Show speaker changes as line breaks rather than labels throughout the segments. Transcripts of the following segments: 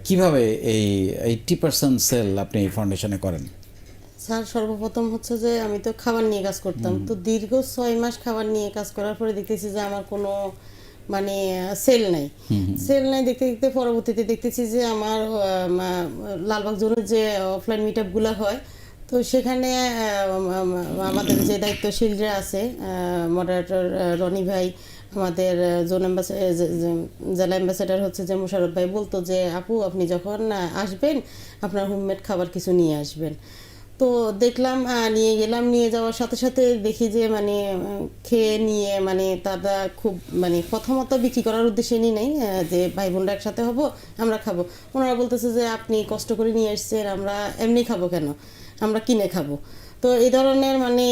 কিভাবে এই 80% সেল আপনি এই ফাউন্ডেশনে করেন?
স্যার সর্বপ্রথম হচ্ছে যে আমি তো খাবার নিয়ে কাজ করতাম, তো দীর্ঘ 6 মাস খাবার নিয়ে কাজ করার পরে দেখতেছি যে আমার কোনো মানে সেল নাই। সেল নাই দেখতে দেখতে পরবর্তীতে দেখতেছি যে আমার লালবাগ জোনের যে অফলাইন মিট আপগুলো হয়, তো সেখানে আমাদের যে দায়িত্বশীলরা আছে, মডারেটর রনি ভাই, আমাদের জোন জেলা অ্যাম্বাসেডার হচ্ছে যে মোশারফ ভাই বলতো যে আপু আপনি যখন আসবেন আপনার হোমমেড খাবার কিছু নিয়ে আসবেন। তো দেখলাম, নিয়ে গেলাম, নিয়ে যাওয়ার সাথে সাথে দেখি যে মানে খেয়ে নিয়ে মানে তারা খুব মানে প্রথমত বিক্রি করার উদ্দেশ্যে নিয়ে নেই যে ভাই বোনরা একসাথে হব আমরা খাবো। ওনারা বলতেছে যে আপনি কষ্ট করে নিয়ে এসছেন, আমরা এমনি খাবো কেন, আমরা কিনে খাবো। তো এই ধরনের মানে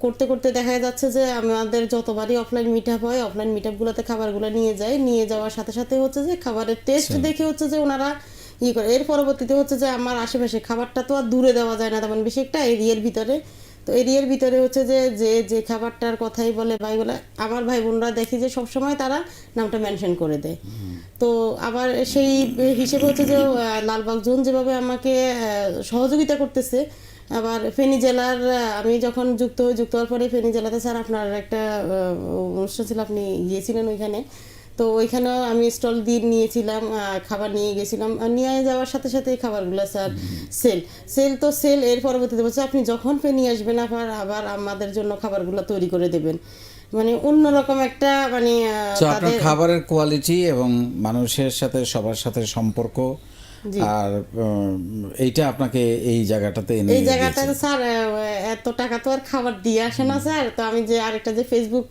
করতে করতে দেখা যাচ্ছে যে আমাদের যতবারই অফলাইন মিট আপ হয়, অফলাইন মিট আপগুলোতে খাবারগুলো নিয়ে যায়, নিয়ে যাওয়ার সাথে সাথে হচ্ছে যে খাবারের টেস্ট দেখে হচ্ছে যে ওনারা করে। এর পরবর্তীতে হচ্ছে যে আমার আশেপাশে খাবারটা তো আর দূরে দেওয়া যায় না তেমন বেশি একটা এরিয়ার ভিতরে। তো এরিয়ার ভিতরে হচ্ছে যে যে যে খাবারটার কথাই বলে ভাই বলে, আমার ভাই বোনরা দেখি যে সবসময় তারা নামটা মেনশন করে দেয়। তো আবার সেই হিসেবে হচ্ছে যে লালবাগ জোন যেভাবে আমাকে সহযোগিতা করতেছে, আবার ফেনী জেলার আমি যখন যুক্ত হওয়ার পরে ফেনী জেলাতে স্যার আপনার একটা অনুষ্ঠান ছিল, আপনি গিয়েছিলেন ওইখানে। তো ওইখানেও আমি স্টল দিয়ে নিয়েছিলাম, খাবার নিয়ে গেছিলাম, নিয়ে যাওয়ার সাথে সাথে খাবারগুলো স্যার সেল এর পরবর্তীতে বলছে আপনি যখন নিয়ে আসবেন আবার আমাদের জন্য খাবারগুলো তৈরি করে দেবেন। মানে অন্যরকম একটা মানে
আপনার খাবারের কোয়ালিটি এবং মানুষের সাথে সবার সাথে সম্পর্ক, আর এইটা আপনাকে এই জায়গাটাতে এনে
এই জায়গাটাতে স্যার এত টাকা তো আর খাবার দিয়ে আসে না স্যার। তো আমি যে আরেকটা যে ফেসবুক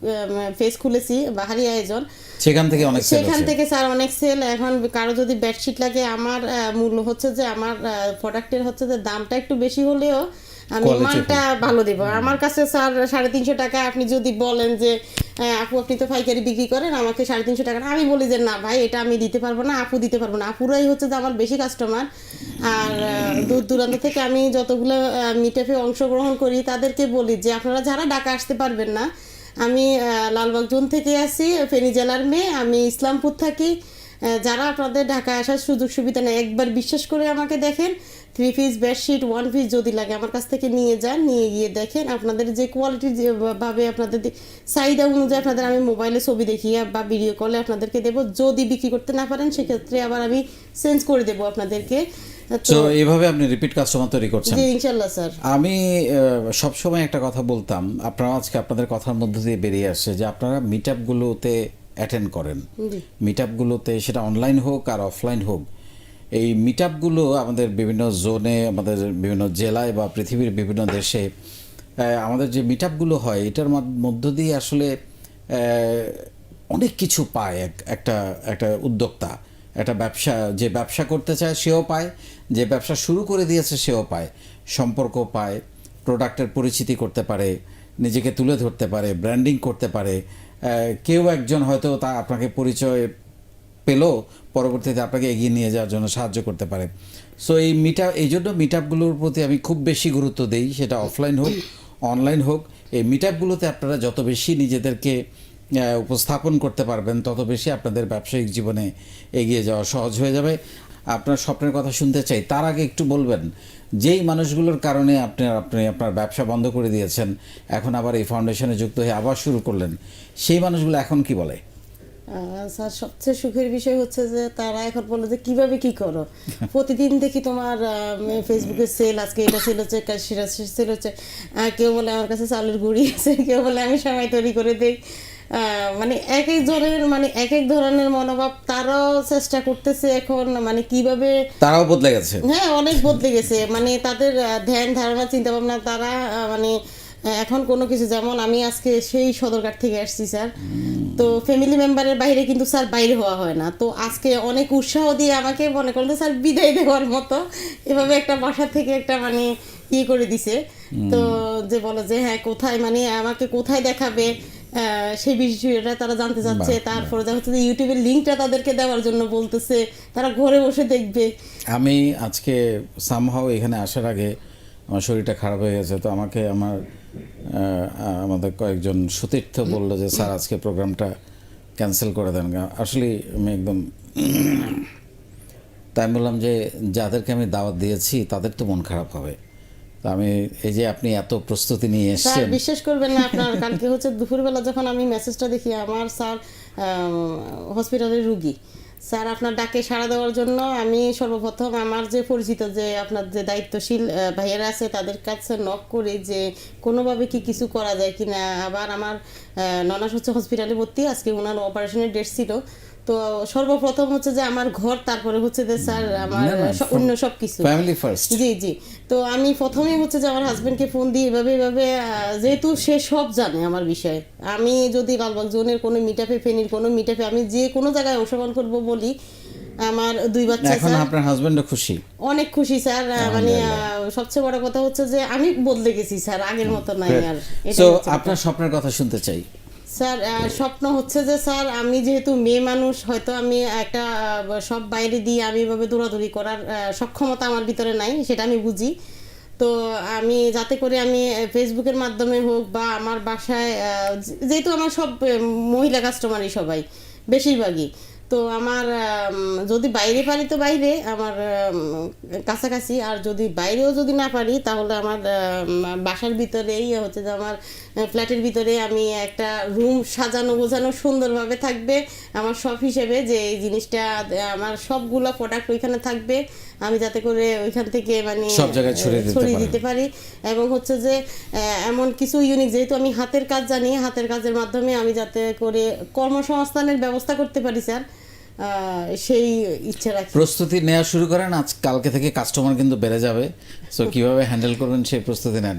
পেজ খুলেছি বাহারি আয়োজন,
সেখান থেকে
স্যার অনেক সেল। এখন কারো যদি বেডশিট লাগে, আমার মূল্য হচ্ছে যে আমার প্রোডাক্টের হচ্ছে যে দামটা একটু বেশি হলেও আমি মানটা ভালো দিব। আমার কাছে স্যার 350 টাকা আপনি যদি বলেন যে আপু আপনি তো পাইকারি বিক্রি করেন, আমাকে 350 টাকা, আমি বলি যে না ভাই এটা আমি দিতে পারবো না, আপু দিতে পারবো না। আপুরাই হচ্ছে যে আমার বেশি কাস্টমার। আর দূর দূরান্ত থেকে আমি যতগুলো মিটআপে অংশগ্রহণ করি তাদেরকে বলি যে আপনারা যারা ঢাকা আসতে পারবেন না, আমি লালবাগ জোন থেকে আসি, ফেনী জেলার মেয়ে, আমি ইসলামপুর থাকি। যারা আপনাদের ঢাকায় আসার সুযোগ সুবিধা নেই, একবার বিশ্বাস করে আমাকে দেখেন, 3 পিস বেডশিট 1 পিস যদি লাগে আমার কাছ থেকে নিয়ে যান, নিয়ে গিয়ে দেখেন আপনাদের যে কোয়ালিটি যেভাবে আপনাদের চাহিদা অনুযায়ী আপনাদের আমি মোবাইলে ছবি দেখিয়ে বা ভিডিও কলে আপনাদেরকে দেবো। যদি বিক্রি করতে না পারেন সেক্ষেত্রে আবার আমি চেঞ্জ করে দেবো আপনাদেরকে।
তো এইভাবে আপনি রিপিট কাস্টমার তৈরি করছেন?
জি ইনশাআল্লাহ স্যার।
আমি সবসময় একটা কথা বলতাম, আপনারা আজকে আপনাদের কথার মধ্যে দিয়ে বেরিয়ে আসছে যে আপনারা মিট আপগুলোতে অ্যাটেন্ড করেন। মিট আপগুলোতে সেটা অনলাইন হোক আর অফলাইন হোক, এই মিট আপগুলো আমাদের বিভিন্ন জোনে, আমাদের বিভিন্ন জেলায় বা পৃথিবীর বিভিন্ন দেশে আমাদের যে মিট আপগুলো হয়, এটার মধ্য দিয়ে আসলে অনেক কিছু পায় একটা একটা উদ্যোক্তা। একটা যে ব্যবসা করতে চায় সেও পায়, যে ব্যবসা শুরু করে দিয়েছে সেও পায়, সম্পর্ক পায়, প্রোডাক্টের পরিচিতি করতে পারে, নিজেকে তুলে ধরতে পারে, ব্র্যান্ডিং করতে পারে। কেউ একজন হয়তো তা আপনাকে পরিচয় পেলো, পরবর্তীতে আপনাকে এগিয়ে নিয়ে যাওয়ার জন্য সাহায্য করতে পারে। সো এই জন্য মিট আপগুলোর প্রতি আমি খুব বেশি গুরুত্ব দিই, সেটা অফলাইন হোক অনলাইন হোক। এই মিট আপগুলোতে আপনারা যত বেশি নিজেদেরকে উপস্থাপন করতে পারবেন, তত বেশি আপনাদের ব্যবসায়িক জীবনে এগিয়ে যাওয়া সহজ হয়ে যাবে। আপনার স্বপ্নের কথা শুনতে চাই, তার আগে একটু বলবেন যেই মানুষগুলোর কারণে আপনি আপনার ব্যবসা বন্ধ করে দিয়েছেন, এখন আবার এই ফাউন্ডেশনে যুক্ত হয়ে আবার শুরু করলেন, সেই মানুষগুলো এখন কি বলে?
স্যার সবচেয়ে সুখের বিষয় হচ্ছে যে তারা এখন বলে যে কিভাবে কি করো, প্রতিদিন দেখি তোমার ফেসবুকে সেল, আজকে এটা সেল হচ্ছে, সেটা সেল হচ্ছে। কেউ বলে আমার কাছে চালের গুঁড়ি আছে, কেউ বলে আমি সময় তৈরি করে দিই। মানে এক এক ধরনের মনোভাব, তারাও চেষ্টা করতেছে এখন মানে কিভাবে,
তারাও বদলে গেছে।
হ্যাঁ অনেক বদলে গেছে। মানে তাদের ধ্যান ধারণা চিন্তা ভাবনা, তারা মানে এখন কোনো কিছু, যেমন আমি আজকে সেই সদরঘাট থেকে আসছি স্যার, তো ফ্যামিলি মেম্বারের বাইরে কিন্তু স্যার বাইরে হওয়া হয় না। তো আজকে অনেক উৎসাহ দিয়ে আমাকে মনে করলো স্যার বিদায় দেওয়ার মতো এভাবে একটা বাসা থেকে একটা মানে করে দিছে। তো যে বলো যে হ্যাঁ কোথায় মানে আমাকে কোথায় দেখাবে সেই বিষয়টা তারা জানতে চাচ্ছে। তারপরে দেখা হচ্ছে যে ইউটিউবের লিঙ্কটা তাদেরকে দেওয়ার জন্য বলতেছে, তারা ঘরে বসে দেখবে।
আমি আজকে সামহাও এখানে আসার আগে আমার শরীরটা খারাপ হয়ে গেছে, তো আমাদের কয়েকজন সতীর্থ বললো যে স্যার আজকে প্রোগ্রামটা ক্যান্সেল করে দেন। আসলে আমি একদম তাই আমি বললাম যে যাদেরকে আমি দাওয়াত দিয়েছি তাদের তো মন খারাপ হবে, তো আমি এই যে আপনি এত প্রস্তুতি নিয়ে
স্যার
এসেছেন।
বিশ্বাস করবেন না, আপনার কালকে হচ্ছে দুপুরবেলা যখন আমি মেসেজটা দেখি, আমার স্যার হসপিটালের রুগী, স্যার আপনার ডাকে সাড়া দেওয়ার জন্য আমি সর্বপ্রথম আমার যে পরিচিত যে আপনার যে দায়িত্বশীল ভাইয়েরা আছে তাদের কাছে নক করি যে কোনোভাবে কি কিছু করা যায় কি না। আবার আমার ননাস হচ্ছে হসপিটালে ভর্তি, আজকে ওনার অপারেশনের ডেট ছিল। তো সর্বপ্রথম হচ্ছে যে আমার ঘর, তারপরে হচ্ছে যে স্যার আমার
না, না,
অন্য সব কিছু
ফ্যামিলি ফার্স্ট।
জি জি। তো আমি প্রথমেই হচ্ছে যে আমার হাজবেন্ডকে ফোন দিই এভাবে এভাবে, যেহেতু সে সব জানে আমার বিষয়ে। আমি যদি লালবাগ জোনের কোনো মিটআপে, ফেনীর কোনো মিটআপে আমি যে কোনো জায়গায় অংশগ্রহণ করবো বলি, আমার 2 বাচ্চা
এখন
স্যার
আপনার হাজবেন্ডও খুশি?
অনেক খুশি স্যার। মানে সবচেয়ে বড় কথা হচ্ছে যে আমি বদলে গেছি স্যার, আগের মতো নাই আর। এটাই
তো
হচ্ছে কথা।
আপনার স্বপ্নের কথা শুনতে চাই।
স্যার স্বপ্ন হচ্ছে যে স্যার আমি যেহেতু মেয়ে মানুষ, হয়তো আমি একটা সব বাইরে দিয়ে আমি এভাবে দৌড়াদৌড়ি করার সক্ষমতা আমার ভিতরে নাই, সেটা আমি বুঝি। তো আমি যাতে করে আমি ফেসবুকের মাধ্যমে হোক বা আমার বাসায়, যেহেতু আমার সব মহিলা কাস্টমারই সবাই বেশিরভাগই, তো আমার যদি বাইরে পারি তো বাইরে আমার কাছাকাছি, আর যদি বাইরেও যদি না পারি তাহলে আমার বাসার ভিতরেই হচ্ছে যে আমার ফ্ল্যাটের ভিতরে আমি একটা রুম সাজানো গোছানো সুন্দরভাবে থাকবে আমার শপ হিসেবে, যে এই জিনিসটা আমার সবগুলো প্রোডাক্ট ওইখানে থাকবে, আমি যাতে করে ওইখান থেকে মানে
সব জায়গায় ছড়িয়ে
দিতে পারি। এবং হচ্ছে যে এমন কিছু ইউনিক, যেহেতু আমি হাতের কাজ জানি, হাতের কাজের মাধ্যমে আমি যাতে করে কর্মসংস্থানের ব্যবস্থা করতে পারি স্যার, সেই ইচ্ছা রাখি।
প্রস্তুতি নেওয়া শুরু করেন, আজ কালকে থেকে কাস্টমার কিন্তু বেড়ে যাবে, সো কিভাবে হ্যান্ডেল করবেন সেই প্রস্তুতি নেন।